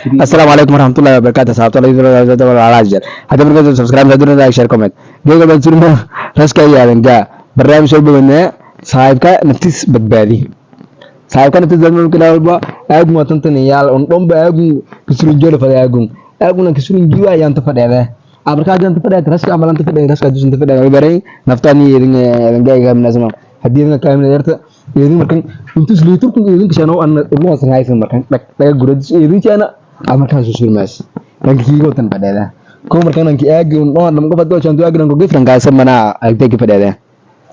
السلام عليكم ورحمة الله وبركاته. صحابة الله على الجر. هذا بركاته سبسكرايب هذول لايك شير كومنت. جيجا بنسلنا راسك يا رنجا. برنامج شو بمنه صاحبك نفس بدبادي. صاحبك نفس زمان كلا أربعة أقوم وتنتني يال أنتم بأقوم كسرين جول فدا أقوم كسرين جوا yang tepat ya. Abarka yang tepat ya terus amalan tepat ya terus kajian tepat ya. Ibarai naftani rengga kami nasma. Hadirnya kami nerta. Ini makan untuk seluruh tu ini kesana an Allah sengaja sih makan. Mereka guru ini cina amarkan susul mas. Lagi kiko tan pada dah. Kau mereka nanti agi no nam ko betul contoh agi nang ko gifran kasar mana agte ki pada dah.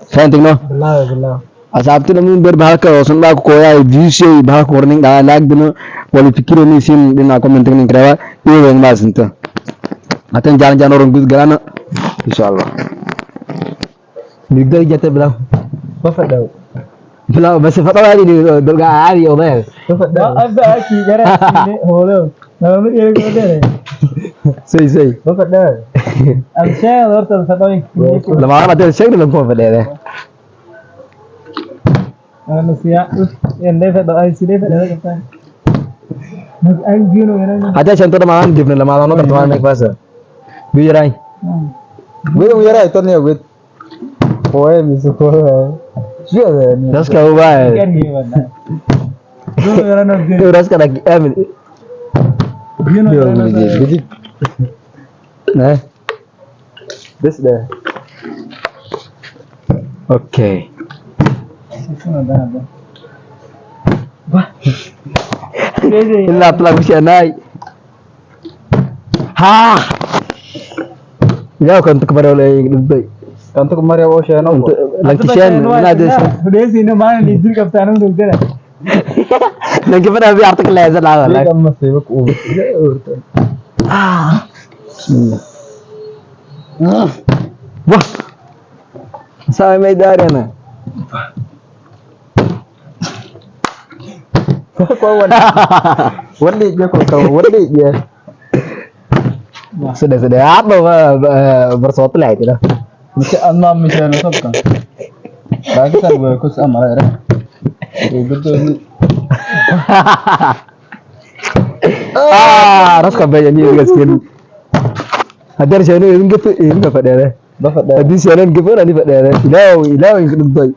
Fanting no. Benar. Asab tu namun berbahak rosun ba ko ya visi bahak warning dah lag dino wali fikir ni sim din aku menting ni kerawa ini yang mas itu. Aten jalan-jalan orang gus galana insyaallah. Nigdar jatuh belah. Bapak dah. Belah bas fatwa hari ni dolga hari obel. Bapak dah. Ada aki gara ini holo. Nama dia kau dah. Sei. Bapak dah. Amsyal orang satu ini. Lama mati cek dalam phone pada dah. Manusia, yang dah pada ay sini pada apa? Mas ay gino yang Ada contoh nama di mana lama lama tertuan naik pasar. Biarai. Biar itu ni wit. Kowe misu kowe. Siapa ni? Das kau baik. Kan gimana? Biar nak Itu ras kada gino Jadi. Nah. Bes dah. Oke. Ada. Illa pelaku si naik. Ha. Ya kan untuk kepada oleh untuk Kantor kemarin awak share nak. untuk lagi sian ada Sudah sini mana di sini kapten orang tu kan. lagi pada biar artikel lain lah. Dia kan masih aku. Ah. Wah. Saya mai dari na. Kau wali je kau wali je. Sudah apa bersuatu lah itu dah. Mesti anak mesti nak kan. Bagi saya bagus amal ya. Betul. Ras kabeh jadi guys kan. Hadar channel ini gitu ini dapat dah. Bapak dah. Hadis channel gitu nanti dapat dah. Ilau yang kedua.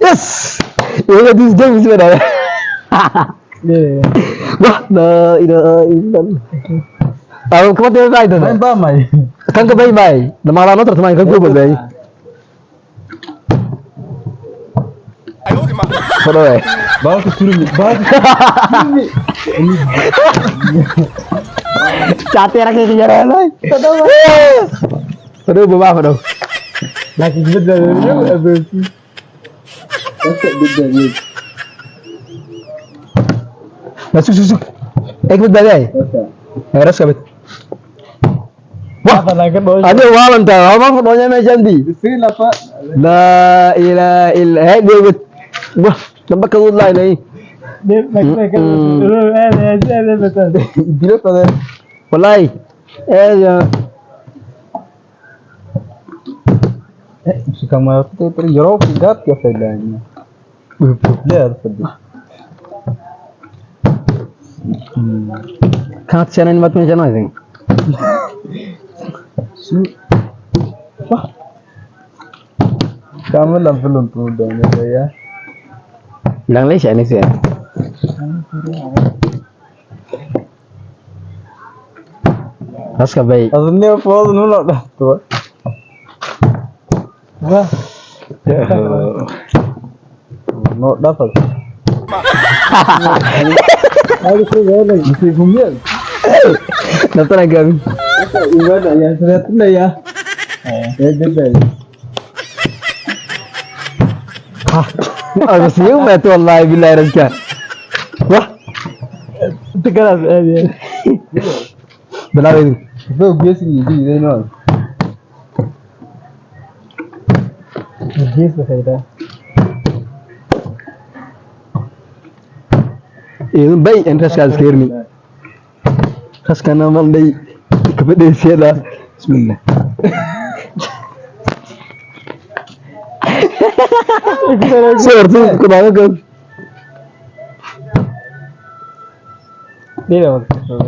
Yes. Ini hadis jam mesti dah. Ye. Wah, la ilaha illallah. Tahu kemana dia itu? Main pamai. Kan ke bayi. Nama lama terus main kan gue bayi. Foto eh. Bawa ke suruh. Cate rakyat sejarah lain. Foto bawa foto. Lagi beda dia habis. Masuk beda ni. Masuk. Ikut bayi. Harus kabit. Wah, Apa lagi bos? ada wawan tahu. Apa fotonya macam di? Sini lah Pak. La ilaha illallah. Dia wah, nampak kau lain ni. Dia mereka betul. Bila pada wallahi ya Si kamar tu terjauh pidat ya faedahnya. Lihat tadi. khat channel mat में channel है Wah. Kamu lah belum tuh dong ya. bilang lagi channel sih Ras ka baik Aslinya full nolak dah tuh. Wah. No dapat. Aku sudah lagi mesti kumil. nonton lagi kami Ibadah yang sudah tunai ya. Ya betul. aku siu मैं तो wallahi billahi razka wah Tegalas aja. benar ini Itu biasa ni dia no. Biasa saya. ini baik interest ka sekir ni khas kana mal dai kepada saya bismillah Seperti kenapa kan? Dia waktu itu.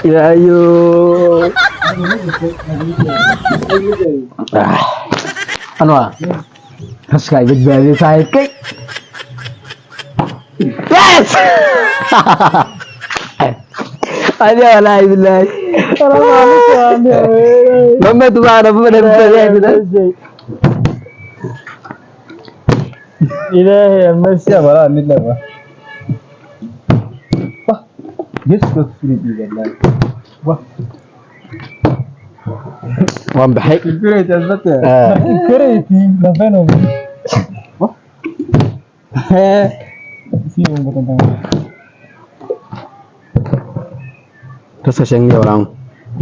Ya ayo. Anu ah. Terus kayak jadi sidekick. Yes. Ada lah billahi. Mama tu ada apa dah. Ini masih apa ni lah. Wah, yes kau sulit juga lah. Wah, Wah baik. kira cepat ya. Kira itu, ngapain om? Wah, si om tentang. Terus sayang dia orang.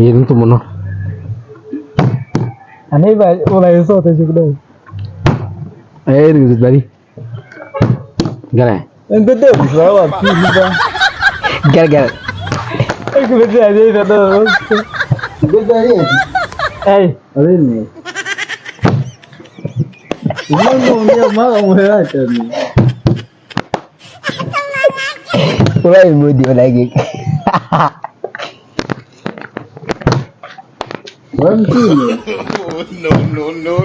Ini tu mana? Aneh bah, mulai so tu juga. Ini tu tadi. Gana. Entah tu, berapa? Tiga. Gal. Aku betul aja itu tu. Betul ni. Ada ni. Ini dia mau mula tu ni. Mulai mudi lagi. Berhenti ni. No.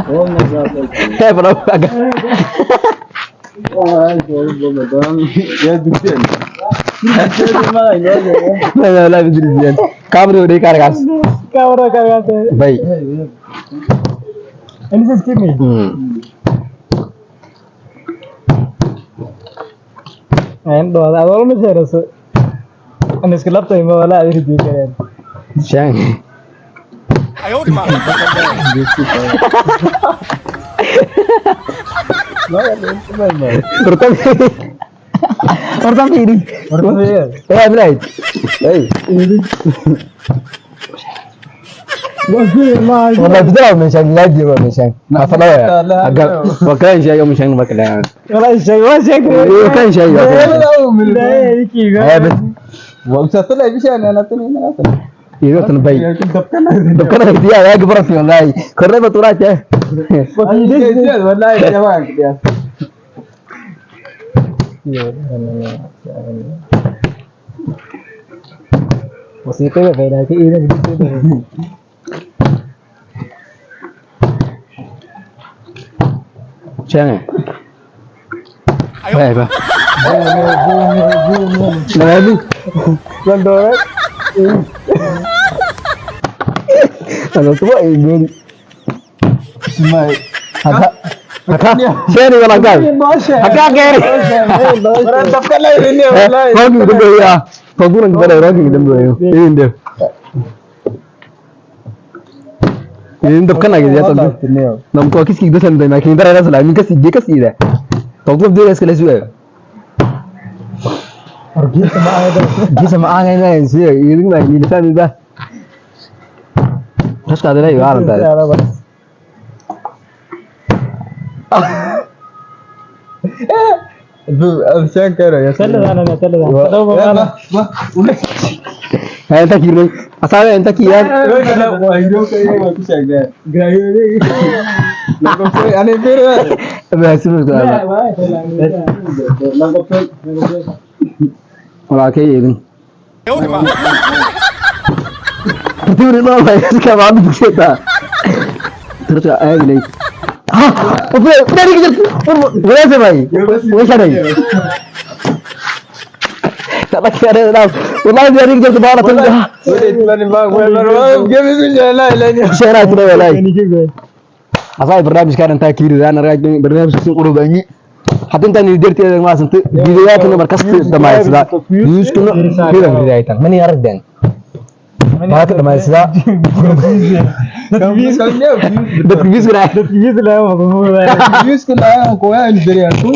Oh, macam Berapa agak? oh, betul. Ya, betul. Jadi mana ini? Lah bidriyan. Kamera udah kargas. Kamera kagak. Baik. Ini sistem ni. And all में से रसो and इसके लब तो इमा वाला आदि दिए करें Sayang. 哎呦我的妈！ Pertama ini. Right. Hey. والله بتلعب من شان لا تجيب من شان ما فلا أقل وكان شيء يوم شان ما كلام والله شيء وكان شيء يا بس وقت طلع بيشان انا تني إيه تنبي دكان هدية يا كبر في والله كرنا بطولات يا والله يا جماعه وسيطة فينا في إيران شان 哎呦 Baik bah Lalu London Kalau tua ini Mai Agak Saya ni kalau kau Agak kiri Orang tapkan lah ini wallahi Kau ni dulu ya Kau kurang kepada orang ni dulu ya Ini dia Ini dapkan lagi dia tahu Nam kau kisah itu sampai nak kita rasa lah. Ini kasih dia kasih dah. Tahu tu dia sekali sudah. और गीत में आएगा Dia sama angin lah sih. Ini lah ini dah ni dah. Terus kata dia ya lah. अब क्या कर रहा है चल जाना चल जाना Entah kira. Asal entah kira. Hero का ये कुछ आ गया ग्राहियो ने लोगों से आने फिर Biasa tu. लोगों से Orang kaya ini. 哎呦我的妈！ Betul ni lah. Sekarang baru bercerita. Terus ni. Ah, apa ni kerja? Boleh se bhai. Boleh se bhai. Tak nak kira dah. Wallahi dia kerja tu bawa tu. बोले इतना निभाग हुआ मरो गेम में जाना है नहीं Saya tu dah wallahi. नहीं क्यों Asal bernabi sekarang tak kira dan rakyat bernabi sesuatu banyak. Hatin tani dirti yang masuk tu video ya kena berkas tu damai sudah. News kena kira kira itu. Mana yang dan? Mana tu damai sudah. कभी समझे Betul kira. ये तो लाया मको यूज को लाया मको है इधर यार तू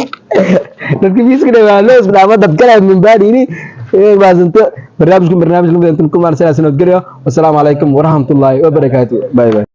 Betul kira walau sudah apa tak kira membadi ini. Bahasa tu bernabi bernabi sebelum tentu kumar saya senat kira. Wassalamualaikum warahmatullahi wabarakatuh. Bye bye.